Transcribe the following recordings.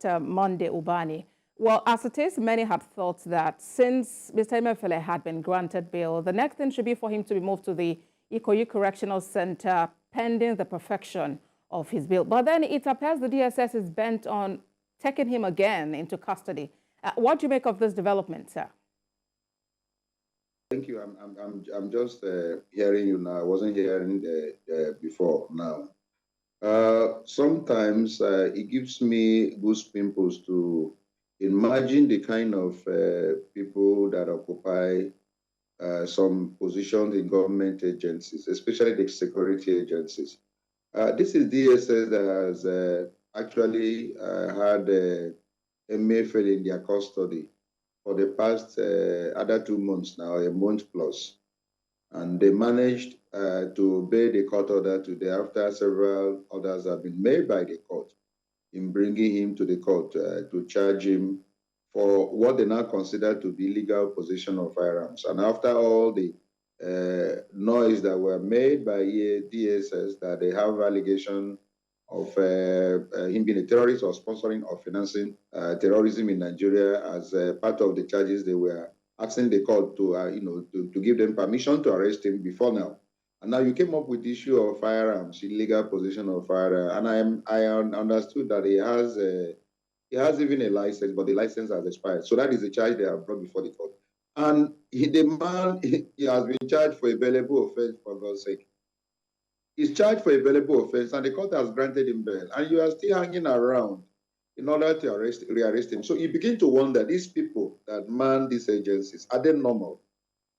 that Monday, Ubani. Well, as it is, many had thought that since Mr. Emefiele had been granted bail, the next thing should be for him to be moved to the Ikoyi Correctional Center pending the perfection of his bail. But then it appears the DSS is bent on taking him again into custody. What do you make of this development, sir? Thank you. I'm just hearing you now. I wasn't hearing before now. Sometimes it gives me goose pimples to imagine the kind of people that occupy some positions in government agencies, especially the security agencies. This is DSS that has actually had Emefiele in their custody for the past other 2 months now, a month plus. And they managed to obey the court order today after several orders have been made by the court in bringing him to the court to charge him for what they now consider to be illegal possession of firearms. And after all the noise that were made by DSS that they have allegation of him being a terrorist or sponsoring or financing terrorism in Nigeria as part of the charges, they were asking the court to, to give them permission to arrest him before now. And now you came up with the issue of firearms, illegal possession of firearms, and I understood that he has even a license, but the license has expired. So that is the charge they have brought before the court. And the man he has been charged for a bailable offense, for God's sake. He's charged for a bailable offense, and the court has granted him bail, and you are still hanging around in order to rearrest him. So you begin to wonder, these people that man these agencies, are they normal?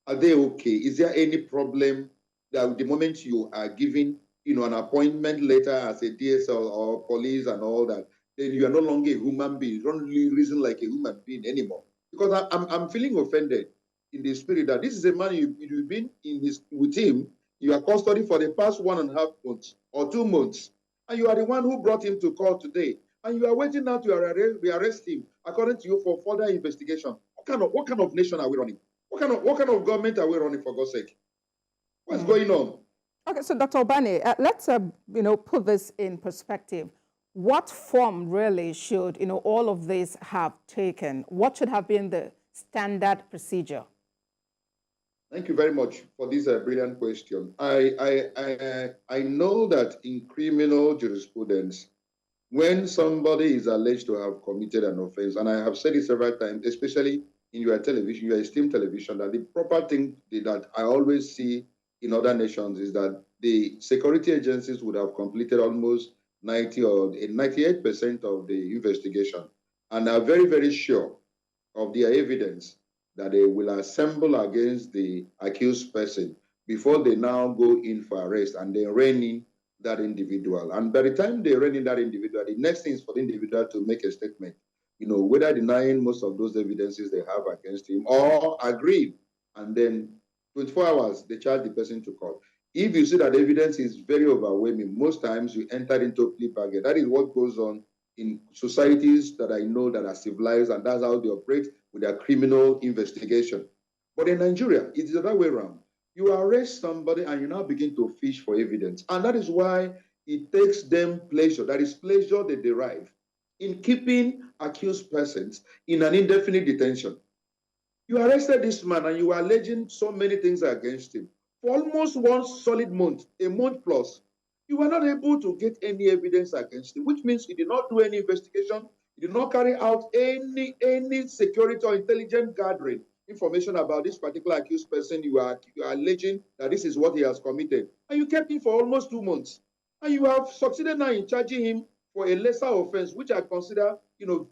Are they okay? Is there any problem that the moment you are given, an appointment later as a DSL or police and all that, then you are no longer a human being. You don't really reason like a human being anymore. Because I'm feeling offended in the spirit that this is a man you've been with him. You are custody for the past 1.5 months or 2 months, and you are the one who brought him to court today. And you are waiting now to rearrest him, according to you, for further investigation. What kind of nation are we running? What kind of government are we running, for God's sake? What's going on? Okay, so Dr. Ubani, let's put this in perspective. What form really should all of this have taken? What should have been the standard procedure? Thank you very much for this brilliant question. I know that in criminal jurisprudence, when somebody is alleged to have committed an offense, and I have said it several times, especially in your television, your esteemed television, that the proper thing that I always see in other nations is that the security agencies would have completed almost 90 or 98% of the investigation and are very, very sure of their evidence that they will assemble against the accused person before they now go in for arrest and they rein in that individual. And by the time they rein in that individual, the next thing is for the individual to make a statement, whether denying most of those evidences they have against him or agreeing. And then 24 hours, they charge the person to court. If you see that evidence is very overwhelming, most times you enter into a plea bargain. That is what goes on in societies that I know that are civilized, and that's how they operate with their criminal investigation. But in Nigeria, it is the other way around. You arrest somebody and you now begin to fish for evidence. And that is why it takes them pleasure, that is pleasure they derive, in keeping accused persons in an indefinite detention. You arrested this man and you are alleging so many things against him. For almost 1 solid month, a month plus, you were not able to get any evidence against him, which means you did not do any investigation, you did not carry out any security or intelligence gathering information about this particular accused person. You are alleging that this is what he has committed. And you kept him for almost 2 months. And you have succeeded now in charging him for a lesser offense, which I consider,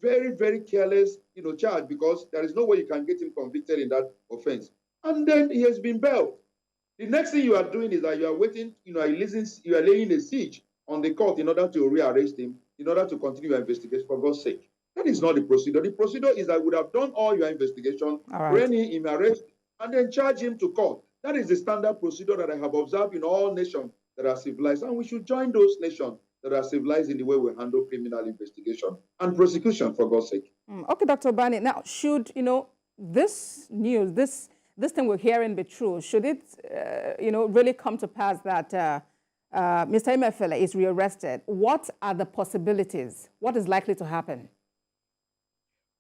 very, very careless, charge, because there is no way you can get him convicted in that offense. And then he has been bailed. The next thing you are doing is that you are waiting, you are laying a siege on the court in order to rearrest him, in order to continue your investigation, for God's sake. That is not the procedure. The procedure is that you would have done all your investigation, rein him, arrest, and then charge him to court. That is the standard procedure that I have observed in all nations that are civilized. And we should join those nations that are civilized in the way we handle criminal investigation and prosecution, for God's sake. Okay, Dr. Ubani. Now, should, this news, this thing we're hearing be true, should it, really come to pass that Mr. Emefiele is rearrested, what are the possibilities? What is likely to happen?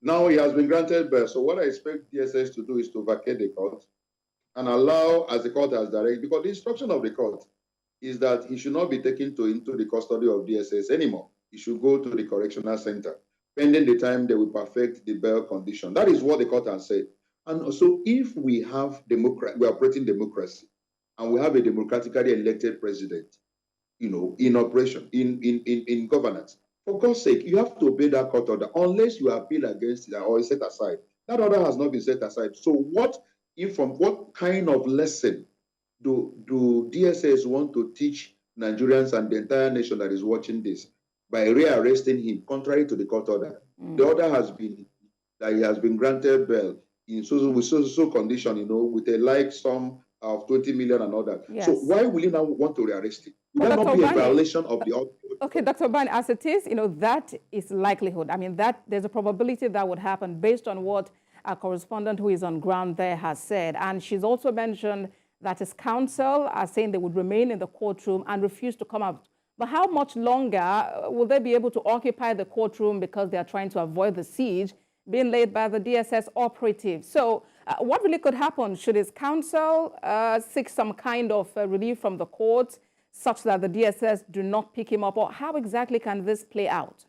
Now he has been granted bail. So what I expect DSS to do is to vacate the court and allow, as the court has directed, because the instruction of the court is that he should not be taken into the custody of DSS anymore. He should go to the correctional center, pending the time they will perfect the bail condition. That is what the court has said. And so if we have we are operating democracy, and we have a democratically elected president, in operation, in governance, for God's sake, you have to obey that court order unless you appeal against it or set aside. That order has not been set aside. So what kind of lesson do DSS want to teach Nigerians and the entire nation that is watching this by rearresting him contrary to the court order? The order has been that he has been granted bail in so condition, with a like sum of 20 million and all that. Yes. So why will you now want to rearrest him? Will that not be a violation of the order? Okay, Dr. Ubani, as it is, that is likelihood. I mean, that there's a probability that would happen based on what our correspondent who is on ground there has said. And she's also mentioned that his counsel are saying they would remain in the courtroom and refuse to come out. But how much longer will they be able to occupy the courtroom because they are trying to avoid the siege being laid by the DSS operatives? So what really could happen? Should his counsel seek some kind of relief from the court such that the DSS do not pick him up? Or how exactly can this play out?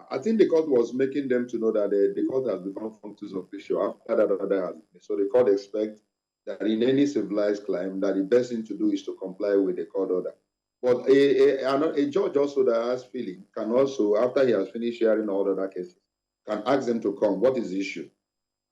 I think the court was making them to know that the court has become functus official after that order has been. So the court expects that in any civilized clime, that the best thing to do is to comply with the court order. But a judge also that has feeling can also, after he has finished hearing all other cases, can ask them to come. What is the issue?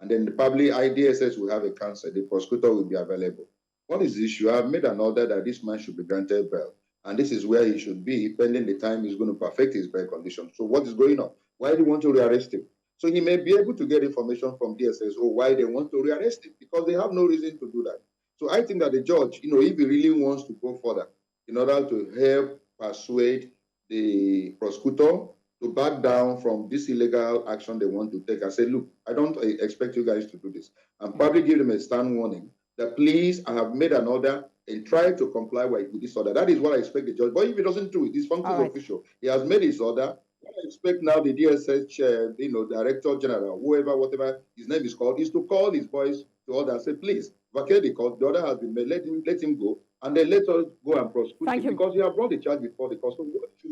And then the public IDSS will have a counsel. The prosecutor will be available. What is the issue? I have made an order that this man should be granted bail. And this is where he should be, pending the time he's going to perfect his bail condition. So what is going on? Why do you want to rearrest him? So he may be able to get information from DSS or why they want to rearrest him, because they have no reason to do that. So I think that the judge, if he really wants to go further, in order to help persuade the prosecutor to back down from this illegal action they want to take, I say, look, I don't expect you guys to do this. And probably give them a stern warning that, please, I have made an order and try to comply with this order. That is what I expect the judge. But if he doesn't do it, he's functional official. He has made his order. What I expect now the DSS chair, director general, whatever his name is called, is to call his boys to order and say, please, vacate the court. The order has been made. Let him go. And then let us go and prosecute him, because you have brought the charge before the court. So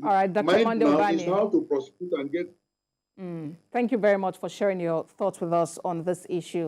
all right, Dr. Mind now is how to prosecute and get. Thank you very much for sharing your thoughts with us on this issue.